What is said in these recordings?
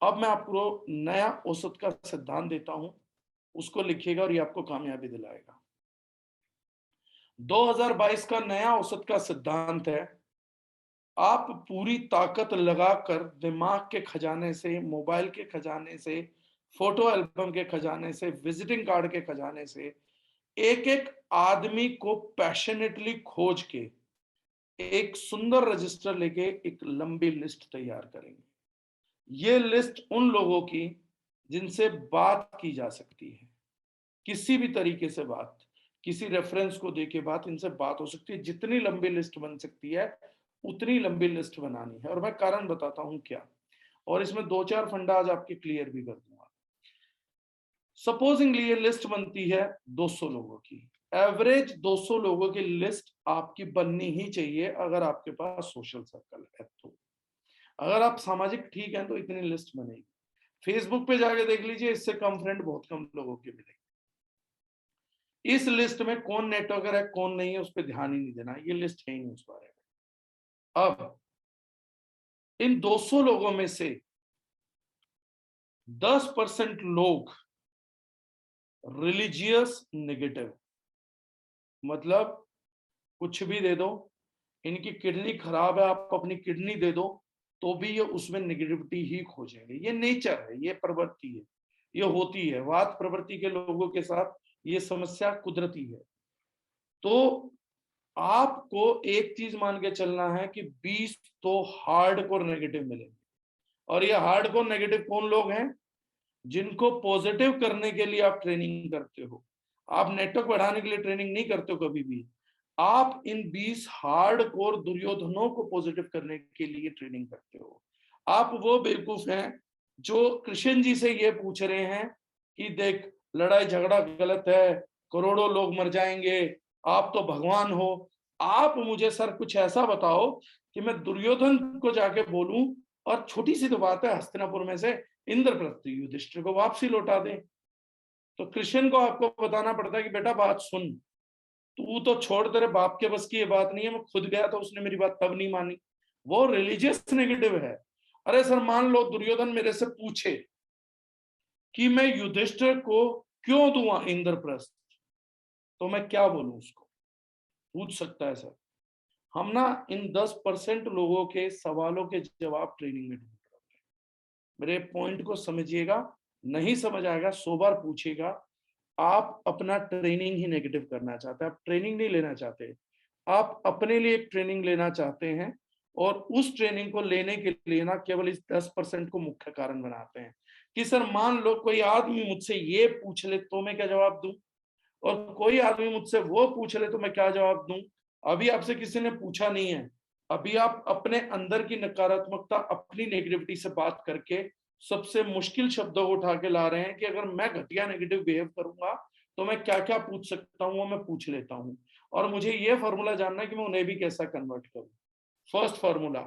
अब मैं आपको नया औसत का सिद्धांत देता हूं, उसको लिखिएगा और ये आपको कामयाबी दिलाएगा। 2022 का नया औसत का सिद्धांत है, आप पूरी ताकत लगाकर दिमाग के खजाने से, मोबाइल के खजाने से, फोटो एल्बम के खजाने से, विजिटिंग कार्ड के खजाने से एक एक आदमी को पैशनेटली खोज के एक सुंदर रजिस्टर लेके एक लंबी लिस्ट तैयार करेंगे। ये लिस्ट उन लोगों की जिनसे बात की जा सकती है, किसी भी तरीके से बात, किसी रेफरेंस को देके बात, इनसे बात हो सकती है। जितनी लंबी लिस्ट बन सकती है उतनी लंबी लिस्ट बनानी है, और मैं कारण बताता हूं क्या, और इसमें 2-4 फंडा आज आपके क्लियर भी कर दूंगा। सपोजिंगली ये लिस्ट बनती है 200 लोगों की, एवरेज 200 लोगों की लिस्ट आपकी बननी ही चाहिए अगर आपके पास सोशल सर्कल है तो। अगर आप सामाजिक ठीक हैं तो इतनी लिस्ट बनेगी। फेसबुक पे जाके देख लीजिए, इससे कम फ्रेंड बहुत कम लोगों के मिलेंगे। इस लिस्ट में कौन नेटवर्कर है कौन नहीं है उस पर ध्यान ही नहीं देना, ये लिस्ट है ही नहीं उस बारे में। अब इन 200 लोगों में से 10% लोग रिलीजियस नेगेटिव, मतलब कुछ भी दे दो, इनकी किडनी खराब है, आप अपनी किडनी दे दो तो भी ये उसमें नेगेटिविटी ही खोजेंगे। ये नेचर है, ये प्रवृत्ति है, ये होती है। वात प्रवृत्ति के लोगों के साथ ये समस्या कुदरती है। तो आपको एक चीज मान के चलना है कि 20 तो हार्डकोर नेगेटिव मिलेंगे, और ये हार्डकोर नेगेटिव कौन लोग हैं? जिनको पॉजिटिव करने के लिए आप ट्रेनिंग करते हो। आप नेटवर्क बढ़ाने के लिए ट्रेनिंग नहीं करते हो कभी भी, आप इन 20 हार्डकोर दुर्योधनों को पॉजिटिव करने के लिए ट्रेनिंग करते हो। आप वो बेवकूफ हैं जो कृष्ण जी से ये पूछ रहे हैं कि देख, लड़ाई झगड़ा गलत है, करोड़ों लोग मर जाएंगे, आप तो भगवान हो, आप मुझे सर कुछ ऐसा बताओ कि मैं दुर्योधन को जाके बोलूं और छोटी सी तो बात है, हस्तिनापुर में से इंद्रप्रस्थ युधिष्ठिर को वापसी लौटा दें। तो कृष्ण को आपको बताना पड़ता है कि बेटा बात सुन, तू तो छोड़, तेरे बाप के बस की ये बात नहीं है, मैं खुद गया तो उसने मेरी बात तब नहीं मानी। वो रिलीजियस नेगेटिव है। अरे सर मान लो दुर्योधन मेरे से पूछे कि मैं युधिष्ठिर को क्यों दूंगा इंद्रप्रस्थ, तो मैं क्या बोलूं उसको? पूछ सकता है सर। हम ना इन 10% लोगों के सवालों के जवाब ट्रेनिंग में ढूंढ रहे हैं। मेरे पॉइंट को समझिएगा, नहीं समझ आएगा 100 बार पूछिएगा। आप अपना ट्रेनिंग ही नेगेटिव करना चाहते हैं, आप ट्रेनिंग नहीं लेना चाहते, आप अपने लिए एक ट्रेनिंग लेना चाहते हैं, और उस ट्रेनिंग को लेने के लिए ना केवल इस 10% को मुख्य कारण बनाते हैं कि सर मान लो कोई आदमी मुझसे ये पूछ ले तो मैं क्या जवाब दूं, और कोई आदमी मुझसे वो पूछ ले तो मैं क्या जवाब दूं। अभी आपसे किसी ने पूछा नहीं है, अभी आप अपने अंदर की नकारात्मकता, अपनी नेगेटिविटी से बात करके सबसे मुश्किल शब्दों को उठा के ला रहे हैं कि अगर मैं घटिया नेगेटिव बिहेव करूंगा तो मैं क्या क्या पूछ सकता हूं, वो मैं पूछ लेता हूं, और मुझे ये फॉर्मूला जानना है कि मैं उन्हें भी कैसा कन्वर्ट करूं। फर्स्ट फॉर्मूला,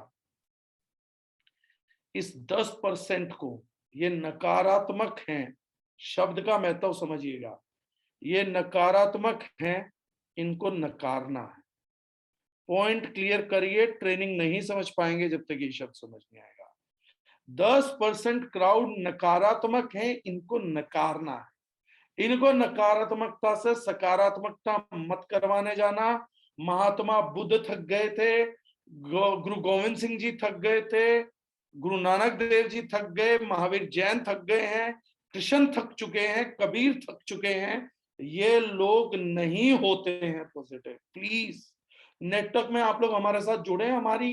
इस 10% को, ये नकारात्मक हैं, शब्द का महत्व समझिएगा, ये नकारात्मक हैं, इनको नकारना है। पॉइंट क्लियर करिए, ट्रेनिंग नहीं समझ पाएंगे जब तक ये शब्द समझ नहीं आएगा। 10% क्राउड नकारात्मक है, इनको नकारना है। इनको नकारात्मकता से सकारात्मकता मत करवाने जाना। महात्मा बुद्ध थक गए थे, गुरु गोविंद सिंह जी थक गए थे, गुरु नानक देव जी थक गए, महावीर जैन थक गए हैं, कृष्ण थक चुके हैं, कबीर थक चुके हैं। ये लोग नहीं होते हैं पॉजिटिव। प्लीज नेटवर्क में आप लोग हमारे साथ जुड़े, हमारी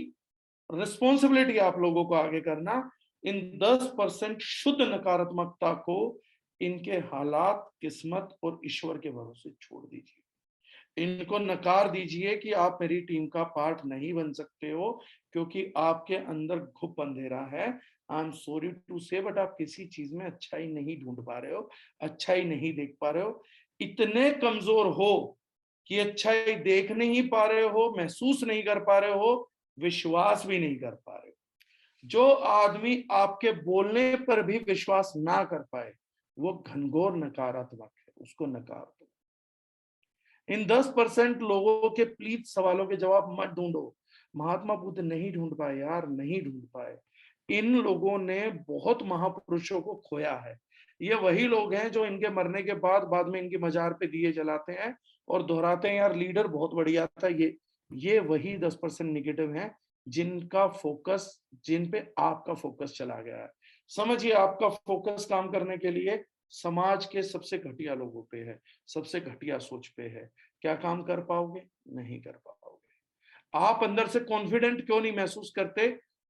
रिस्पॉन्सिबिलिटी आप लोगों को आगे करना। इन 10% शुद्ध नकारात्मकता को इनके हालात, किस्मत और ईश्वर के भरोसे छोड़ दीजिए। इनको नकार दीजिए कि आप मेरी टीम का पार्ट नहीं बन सकते हो, क्योंकि आपके अंदर घुप अंधेरा है। आई एम सॉरी टू से, बट आप किसी चीज में अच्छाई नहीं ढूंढ पा रहे हो, अच्छाई नहीं देख पा रहे हो, इतने कमजोर हो कि अच्छाई देख नहीं पा रहे हो, महसूस नहीं कर पा रहे हो, विश्वास भी नहीं कर पा रहे हो। जो आदमी आपके बोलने पर भी विश्वास ना कर पाए वो घनघोर नकारात्मक है, उसको नकार दो। इन 10% लोगों के प्लीज सवालों के जवाब मत ढूंढो। महात्मा बुद्ध नहीं ढूंढ पाए यार, नहीं ढूंढ पाए। इन लोगों ने बहुत महापुरुषों को खोया है। ये वही लोग हैं जो इनके मरने के बाद में इनकी मजार पे दिए जलाते हैं और दोहराते हैं, यार लीडर बहुत बढ़िया था। ये वही 10% निगेटिव हैं जिनका फोकस, जिन पे आपका फोकस चला गया है। समझिए, आपका फोकस काम करने के लिए समाज के सबसे घटिया लोगों पे है, सबसे घटिया सोच पे है। क्या काम कर पाओगे? नहीं कर पाओगे। आप अंदर से कॉन्फिडेंट क्यों नहीं महसूस करते?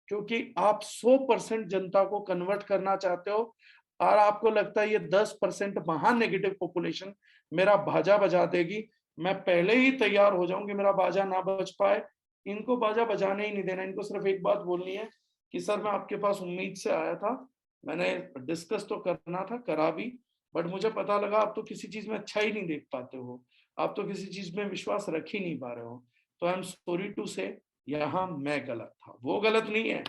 क्योंकि आप 100% जनता को कन्वर्ट करना चाहते हो और आपको लगता है ये 10% महान नेगेटिव पॉपुलेशन मेरा बाजा बजा देगी, मैं पहले ही तैयार हो जाऊं कि मेरा बाजा ना बज पाए। इनको बाजा बजाने ही नहीं देना। इनको सिर्फ एक बात बोलनी है कि सर मैं आपके पास उम्मीद से आया था, मैंने डिस्कस तो करना था, करा भी, बट मुझे पता लगा आप तो किसी चीज में अच्छा ही नहीं देख पाते हो, आप तो किसी चीज में विश्वास रख ही नहीं पा रहे हो। तो आई एम सॉरी टू से, यहां मैं गलत था। वो गलत नहीं है,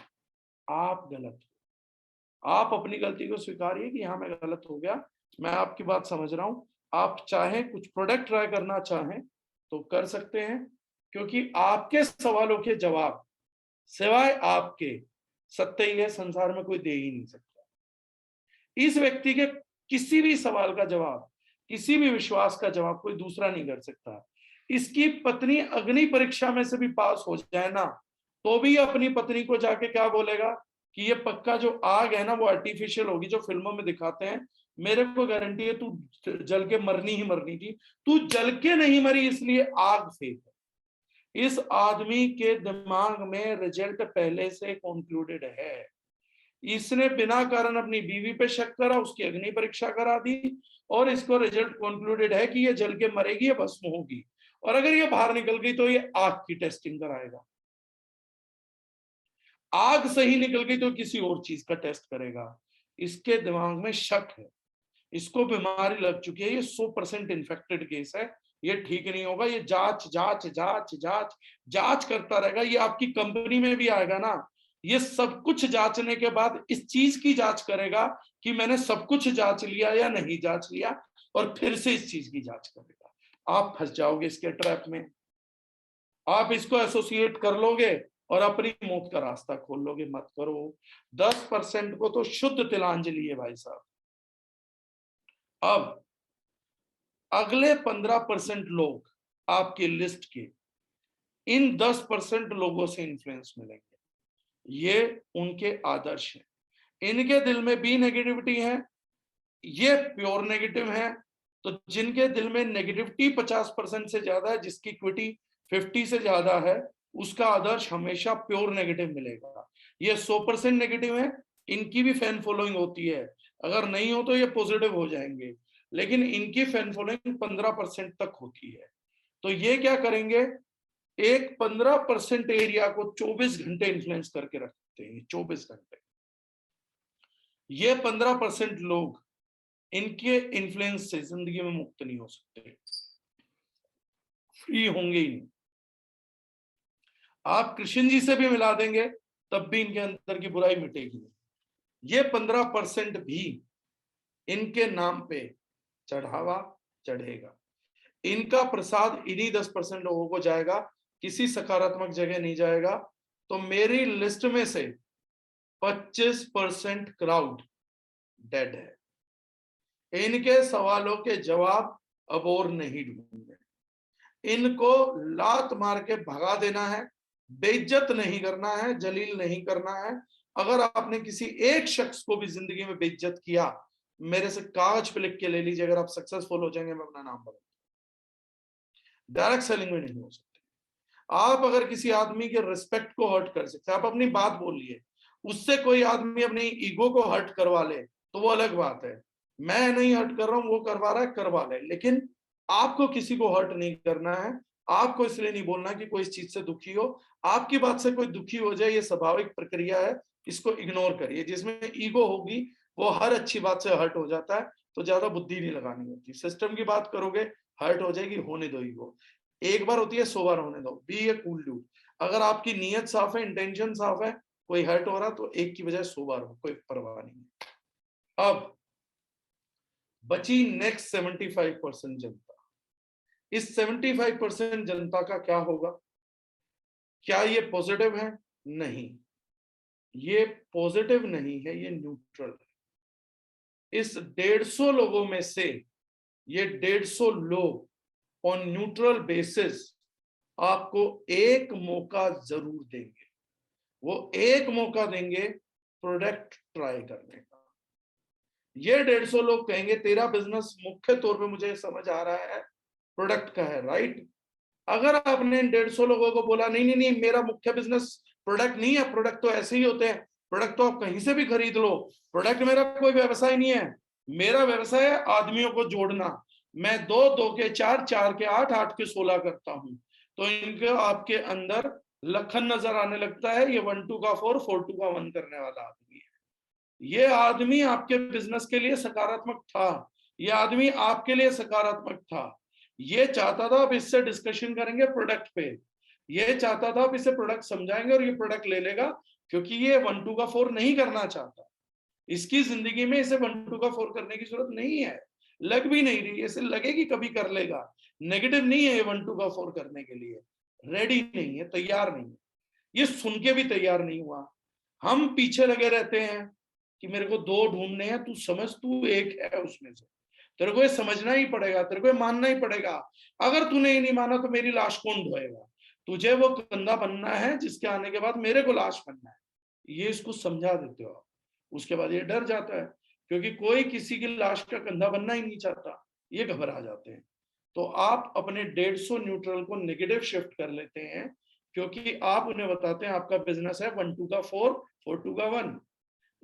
आप गलत हो। आप अपनी गलती को स्वीकारिए कि यहां मैं गलत हो गया, मैं आपकी बात समझ रहा हूं। आप चाहें कुछ प्रोडक्ट ट्राई करना चाहें तो कर सकते हैं, क्योंकि आपके सवालों के जवाब सिवाय आपके सत्य ही है, संसार में कोई दे ही नहीं सकता। इस व्यक्ति के किसी भी सवाल का जवाब, किसी भी विश्वास का जवाब कोई दूसरा नहीं कर सकता। इसकी पत्नी अग्नि परीक्षा में से भी पास हो जाए ना, तो भी अपनी पत्नी को जाके क्या बोलेगा कि ये पक्का जो आग है ना वो आर्टिफिशियल होगी, जो फिल्मों में दिखाते हैं। मेरे को गारंटी है तू जल के मरनी ही मरनी थी, तू जल के नहीं मरी इसलिए आग फेंक। इस आदमी के दिमाग में रिजल्ट पहले से कंक्लूडेड है। इसने बिना कारण अपनी बीवी पे शक करा, उसकी अग्नि परीक्षा करा दी और इसको रिजल्ट कंक्लूडेड है कि ये जल के मरेगी, ये भस्म होगी, और अगर ये बाहर निकल गई तो ये आग की टेस्टिंग कराएगा। आग सही निकल गई तो किसी और चीज का टेस्ट करेगा। इसके दिमाग में शक है, इसको बीमारी लग चुकी है, ये 100% इन्फेक्टेड केस है, ये ठीक नहीं होगा, ये जांच जांच जांच जांच जांच करता रहेगा। ये आपकी कंपनी में भी आएगा ना, ये सब कुछ जांचने के बाद इस चीज की जांच करेगा कि मैंने सब कुछ जांच लिया या नहीं जांच लिया, और फिर से इस चीज की जांच करेगा। आप फंस जाओगे इसके ट्रैप में, आप इसको एसोसिएट कर लोगे और अपनी मौत का रास्ता खोल लोगे। मत करो। 10% को तो शुद्ध तिलांजलि है भाई साहब। अब अगले 15% लोग आपकी लिस्ट के, इन 10% लोगों से इन्फ्लुएंस मिलेंगे। ये उनके आदर्श हैं, इनके दिल में भी नेगेटिविटी है, ये प्योर नेगेटिव है। तो जिनके दिल में नेगेटिविटी 50% से ज्यादा है, जिसकी इक्विटी 50 से ज्यादा है, उसका आदर्श हमेशा प्योर नेगेटिव मिलेगा। ये 100% नेगेटिव है, इनकी भी फैन फॉलोइंग होती है, अगर नहीं हो तो ये पॉजिटिव हो जाएंगे, लेकिन इनकी फैन फॉलोइंग 15% तक होती है। तो ये क्या करेंगे, एक 15% एरिया को 24 घंटे इन्फ्लुएंस करके रखते हैं। 24 घंटे ये 15% लोग इनके इन्फ्लुएंस से जिंदगी में मुक्त नहीं हो सकते, फ्री होंगे ही नहीं। आप कृष्ण जी से भी मिला देंगे तब भी इनके अंदर की बुराई मिटेगी नहीं। ये 15% भी इनके नाम पे चढ़ावा चढ़ेगा, इनका प्रसाद इन्हीं 10% लोगों को जाएगा, किसी सकारात्मक जगह नहीं जाएगा। तो मेरी लिस्ट में से 25% क्राउड डेड है। इनके सवालों के जवाब अब और नहीं ढूंढने, इनको लात मार के भगा देना है, बेइज्जत नहीं करना है, जलील नहीं करना है। अगर आपने किसी एक शख्स को भी जिंदगी में बेइज्जत किया, मेरे से कागज पे लिख के ले लीजिए, अगर आप सक्सेसफुल हो जाएंगे मैं अपना नाम बदल, डायरेक्ट सेलिंग में नहीं हो सकते। आप अगर किसी आदमी के रिस्पेक्ट को हर्ट कर सकते हैं, आप अपनी बात बोलिए, उससे कोई आदमी अपनी ईगो को हर्ट करवा ले तो वो अलग बात है। मैं नहीं हर्ट कर रहा हूं, वो करवा रहा है, करवा ले, लेकिन आपको किसी को हर्ट नहीं करना है। आपको इसलिए नहीं बोलना कि कोई इस चीज से दुखी हो, आपकी बात से कोई दुखी हो जाए, ये स्वाभाविक प्रक्रिया है, इसको इग्नोर करिए। जिसमें ईगो होगी वो हर अच्छी बात से हर्ट हो जाता है, तो ज्यादा बुद्धि नहीं लगानी होती। सिस्टम की बात करोगे हर्ट हो जाएगी, होने दो ईगो, एक बार होती है 100 बार होने दो। Be a cool dude. अगर आपकी नीयत साफ है, इंटेंशन साफ है, कोई हर्ट हो रहा तो एक की बजाय 100 बार हो, कोई परवाह नहीं है। अब बची नेक्स्ट 75% जनता। इस 75% जनता का क्या होगा? क्या ये पॉजिटिव है? नहीं, ये पॉजिटिव नहीं है, ये न्यूट्रल है। इस 150 लोगों में से ये 150 लोग ऑन न्यूट्रल बेसिस आपको एक मौका जरूर देंगे। वो एक मौका देंगे प्रोडक्ट ट्राई करने का। ये 150 लोग कहेंगे तेरा बिजनेस मुख्य तौर पे मुझे समझ आ रहा है प्रोडक्ट का है, राइट। अगर आपने 150 लोगों को बोला नहीं नहीं नहीं मेरा मुख्य बिजनेस प्रोडक्ट नहीं है, प्रोडक्ट तो ऐसे ही होते हैं, प्रोडक्ट तो आप कहीं से भी खरीद लो, प्रोडक्ट मेरा कोई व्यवसाय नहीं है, मेरा व्यवसाय है आदमियों को जोड़ना, मैं 2 के 4, 4 के 8, 8 के 16 करता हूं। तो इनके आपके अंदर लखन नजर आने लगता है, ये 1 2 का 4, 4 2 का 1 करने वाला आदमी है। ये आदमी आपके बिजनेस के लिए सकारात्मक था, ये आदमी आपके लिए सकारात्मक था, ये चाहता था आप इससे डिस्कशन करेंगे प्रोडक्ट पे, ये चाहता था आप इसे प्रोडक्ट समझाएंगे और ये प्रोडक्ट ले लेगा, क्योंकि ये 1 2 का 4 नहीं करना चाहता। इसकी जिंदगी में इसे 1 2 का 4 करने की जरूरत नहीं है, लग भी नहीं रही, इसे लगेगी कभी कर लेगा, नेगेटिव नहीं है ये 1 2 का 4 करने के लिए, रेडी नहीं है, तैयार नहीं है, ये सुन के भी तैयार नहीं हुआ। हम पीछे लगे रहते हैं कि मेरे को 2 ढूंढने हैं, तू समझ तू एक है उसमें से, तेरे को ये समझना ही पड़ेगा, तेरे को ये मानना ही पड़ेगा। अगर तूने ये नहीं माना तो मेरी लाश कौन ढोएगा, तुझे वो कंधा बनना है जिसके आने के बाद मेरे को लाश बनना है, ये इसको समझा देते हो आप। उसके बाद ये डर जाता है, क्योंकि कोई किसी की लाश का कंधा बनना ही नहीं चाहता, ये घबरा जाते हैं। तो आप अपने 150 न्यूट्रल को नेगेटिव शिफ्ट कर लेते हैं, क्योंकि आप उन्हें बताते हैं आपका बिजनेस है 1 2 का 4, 4 2 का 1,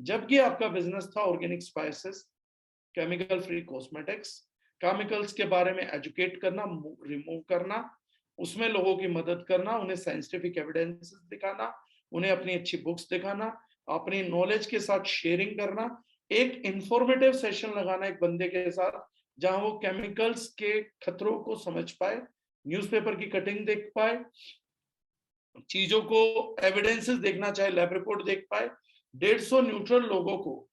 जबकि आपका बिजनेस था organic spices, chemical free cosmetics, chemicals के बारे में एजुकेट करना, रिमूव करना, उसमें लोगों की मदद करना, उन्हें साइंटिफिक एविडेंसेस दिखाना, उन्हें अपनी अच्छी बुक्स दिखाना, अपनी नॉलेज के साथ शेयरिंग करना, एक इंफॉर्मेटिव सेशन लगाना एक बंदे के साथ जहां वो केमिकल्स के खतरों को समझ पाए, न्यूज़पेपर की कटिंग देख पाए, चीजों को एविडेंसेस देखना चाहे लैब रिपोर्ट देख पाए। 150 न्यूट्रल लोगों को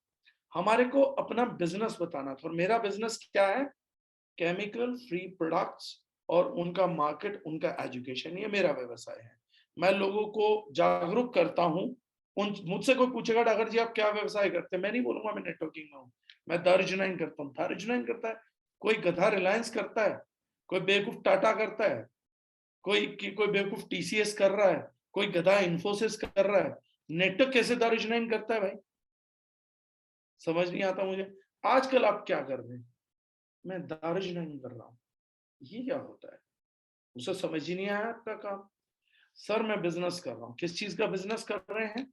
हमारे को अपना बिजनेस बताना था, और मेरा बिजनेस क्या है, केमिकल फ्री प्रोडक्ट्स और उनका मार्केट, उनका एजुकेशन, ये मेरा व्यवसाय है। मैं लोगों को जागरूक करता हूं। मुझसे कोई पूछेगा डागर जी आप क्या व्यवसाय करते हैं, मैं नहीं बोलूंगा मैं नेटवर्किंग में हूँ, मैं दारुजनाइन करता हूँ। दारुजनाइन करता है कोई, गधा रिलायंस करता है, कोई बेवकूफ टाटा करता है, कोई बेवकूफ टीसीएस कर रहा है, कोई गधा इन्फोसिस कर रहा है, नेटवर्क कैसे दारुजनाइन करता है भाई, समझ नहीं आता मुझे। आजकल आप क्या कर रहे हैं, मैं दारुजनाइन कर रहा हूं, ये क्या होता है, उसे समझ ही नहीं आया आपका काम। सर मैं बिजनेस कर रहा हूँ, किस चीज का बिजनेस कर रहे हैं,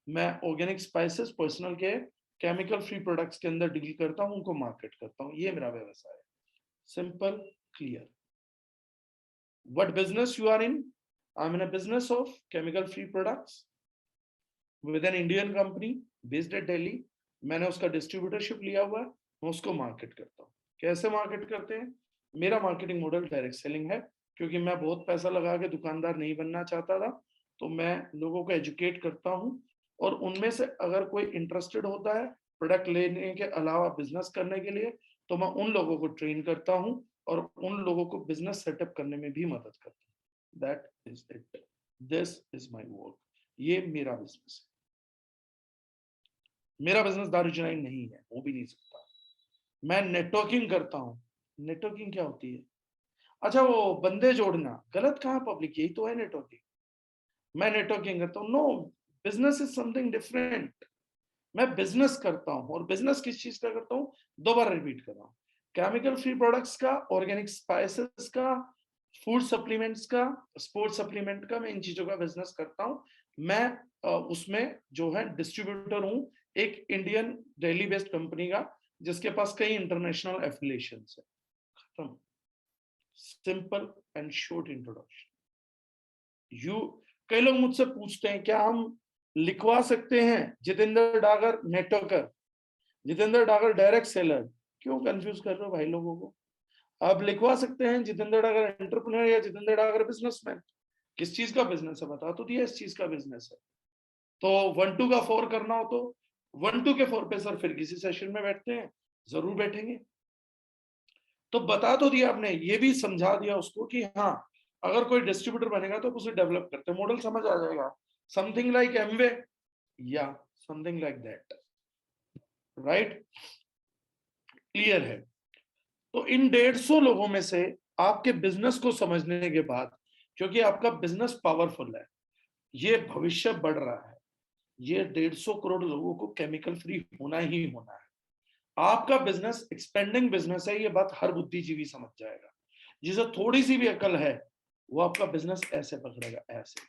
मैं organic spices, personal care, chemical free products के अंदर डील करता हूँ, उनको मार्केट करता हूँ, ये मेरा व्यवसाय है। Simple, clear. What business you are in, I am in a business of chemical free products with an Indian company based at Delhi. मैंने उसका डिस्ट्रीब्यूटरशिप लिया हुआ है, मैं उसको मार्केट करता हूँ। कैसे मार्केट करते हैं, मेरा मार्केटिंग मॉडल डायरेक्ट सेलिंग है, क्योंकि मैं बहुत पैसा लगा के दुकानदार नहीं बनना चाहता था, तो मैं लोगों को एजुकेट करता हूँ, और उनमें से अगर कोई इंटरेस्टेड होता है प्रोडक्ट लेने के अलावा बिजनेस करने के लिए, तो मैं उन लोगों को ट्रेन करता हूँ और उन लोगों को बिजनेस सेटअप करने में भी मदद करता हूँ। That is it, this is my work, ये मेरा बिजनेस है। मेरा बिजनेस दारुजनाइन नहीं है, वो भी नहीं सकता। मैं नेटवर्किंग करता हूँ। नेटवर्किंग क्या होती है, अच्छा वो बंदे जोड़ना, गलत कहाँ पब्लिक, यही तो है नेटवर्किंग। मैं नेटवर्किंग करता हूँ, no, business is something different. मैं बिजनेस करता हूँ, और बिजनेस किस चीज का करता हूँ, दोबारा रिपीट कर रहा हूँ, केमिकल फ्री प्रोडक्ट्स का, ऑर्गेनिक स्पाइसेस का, फूड सप्लीमेंट्स का, स्पोर्ट्स सप्लीमेंट का, मैं इन चीजों का बिजनेस करता हूँ। मैं उसमें जो है डिस्ट्रीब्यूटर हूँ, एक इंडियन दिल्ली बेस्ड कंपनी का, जिसके पास कई इंटरनेशनल एफिलिएशंस है। खत्म, simple and short introduction. You, कई लोग मुझसे पूछते हैं क्या हम लिखवा सकते हैं Jitendra Dagar networker, Jitendra Dagar direct seller, क्यों कंफ्यूज कर रहे हो भाई लोगों को। आप लिखवा सकते हैं जितेंद्र डागर एंटरप्रेन्योर या जितेंद्र डागर बिजनेसमैन। किस चीज का बिजनेस है बता तो दिया, इस चीज का बिजनेस है। तो 1 2 का 4 करना हो तो 1 2 के 4 पे सर फिर किसी सेशन में बैठते हैं, जरूर बैठेंगे। तो बता तो दिया आपने, ये भी समझा दिया उसको कि हाँ अगर कोई डिस्ट्रीब्यूटर बनेगा तो उसे डेवलप करते हैं, मॉडल समझ आ जाएगा। समथिंग लाइक एमवे, या something like that, right? Clear है? तो इन 150 लोगों में से आपके बिजनेस को समझने के बाद, क्योंकि आपका बिजनेस पावरफुल है, ये भविष्य बढ़ रहा है, ये 150 करोड़ लोगों को केमिकल फ्री होना ही होना है। आपका बिजनेस एक्सपेंडिंग बिजनेस है, ये बात हर बुद्धिजीवी समझ जाएगा। जिसे थोड़ी सी भी अकल है वो आपका बिजनेस ऐसे पकड़ेगा, ऐसे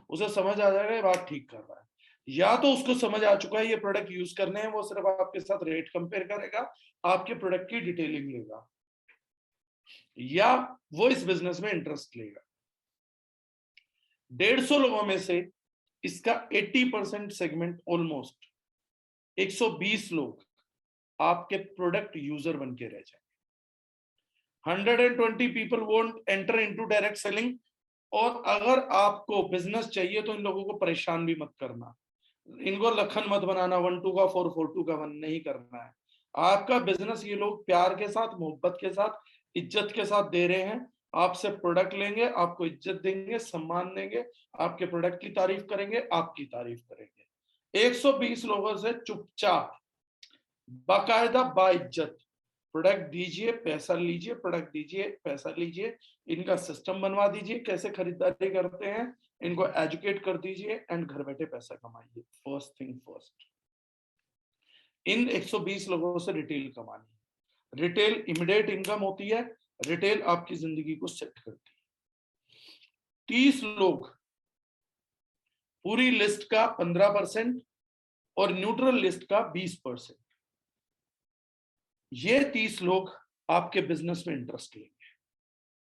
उसे समझ आ जाएगा ये बात ठीक कर रहा है। या तो उसको समझ आ चुका है ये प्रोडक्ट यूज करने हैं, वो सिर्फ आपके साथ रेट कंपेयर करेगा, आपके प्रोडक्ट की डिटेलिंग लेगा, या वो इस बिजनेस में इंटरेस्ट लेगा। 150 लोगों में से इसका 80% सेगमेंट, ऑलमोस्ट 120 लोग आपके प्रोडक्ट यूजर बन के रह जाएंगे। 120 people won't enter into direct selling. और अगर आपको बिजनेस चाहिए तो इन लोगों को परेशान भी मत करना, इनको लखन मत बनाना, 1-2 का 4, 4-2 का 1 नहीं करना है। आपका बिजनेस ये लोग प्यार के साथ, मोहब्बत के साथ, इज्जत के साथ दे रहे हैं। आपसे प्रोडक्ट लेंगे, आपको इज्जत देंगे, सम्मान देंगे, आपके प्रोडक्ट की तारीफ करेंगे, आपकी तारीफ करेंगे। 120 लोगों से चुपचाप बाकायदा बाइज्जत प्रोडक्ट दीजिए, पैसा लीजिए, प्रोडक्ट दीजिए, पैसा लीजिए, इनका सिस्टम बनवा दीजिए, कैसे खरीदारी करते हैं, इनको एजुकेट कर दीजिए, एंड घर बैठे पैसा कमाइए। फर्स्ट थिंग फर्स्ट, इन 120 लोगों से रिटेल कमानी। रिटेल इमीडिएट इनकम होती है, रिटेल आपकी जिंदगी को सेट करती है। 30 लोग पूरी लिस्ट का 15% और न्यूट्रल लिस्ट का 20%, ये 30 लोग आपके बिजनेस में इंटरेस्ट लेंगे।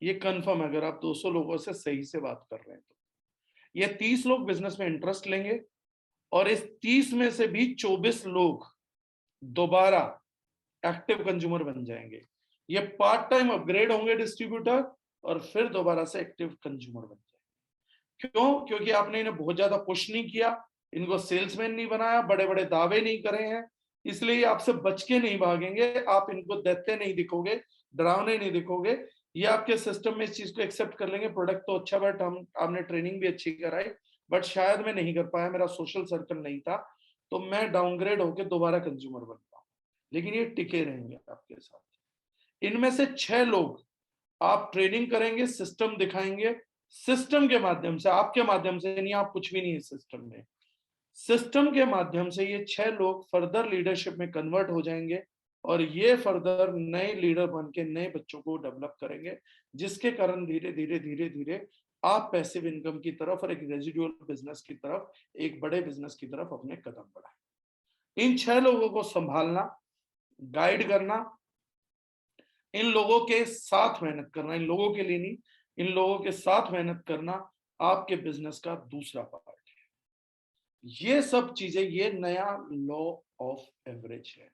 ये कंफर्म है, अगर आप 200 लोगों से सही से बात कर रहे हैं तो ये 30 लोग बिजनेस में इंटरेस्ट लेंगे। और इस 30 में से भी 24 लोग दोबारा एक्टिव कंज्यूमर बन जाएंगे। ये पार्ट टाइम अपग्रेड होंगे डिस्ट्रीब्यूटर और फिर दोबारा से एक्टिव कंज्यूमर बन जाएंगे। क्यों? क्योंकि आपने इन्हें बहुत ज्यादा पुश नहीं किया, इनको सेल्समैन नहीं बनाया, बड़े बड़े दावे नहीं करे हैं, इसलिए ये आपसे बच के नहीं भागेंगे। आप इनको दैत्य नहीं दिखोगे, डरावने नहीं दिखोगे, ये आपके सिस्टम में इस चीज को एक्सेप्ट कर लेंगे। प्रोडक्ट तो अच्छा, बट हम आपने ट्रेनिंग भी अच्छी कराई, बट शायद मैं नहीं कर पाया, मेरा सोशल सर्कल नहीं था, तो मैं डाउनग्रेड होकर दोबारा कंज्यूमर बन पाऊं। लेकिन ये टिके रहेंगे आपके साथ। इनमें से 6 लोग आप ट्रेनिंग करेंगे, सिस्टम दिखाएंगे, सिस्टम के माध्यम से, आपके माध्यम से नहीं, आप कुछ भी नहीं है सिस्टम में, सिस्टम के माध्यम से ये 6 लोग फर्दर लीडरशिप में कन्वर्ट हो जाएंगे और ये फर्दर नए लीडर बन के नए बच्चों को डेवलप करेंगे, जिसके कारण धीरे धीरे धीरे धीरे आप पैसिव इनकम की तरफ और एक रेजिडुअल बिजनेस की तरफ, एक बड़े बिजनेस की तरफ अपने कदम बढ़ाएं। इन 6 लोगों को संभालना, गाइड करना, इन लोगों के साथ मेहनत करना, इन लोगों के लिए नहीं, इन लोगों के साथ मेहनत करना आपके बिजनेस का दूसरा पार्ट है। ये सब चीजें, ये नया लॉ ऑफ एवरेज है।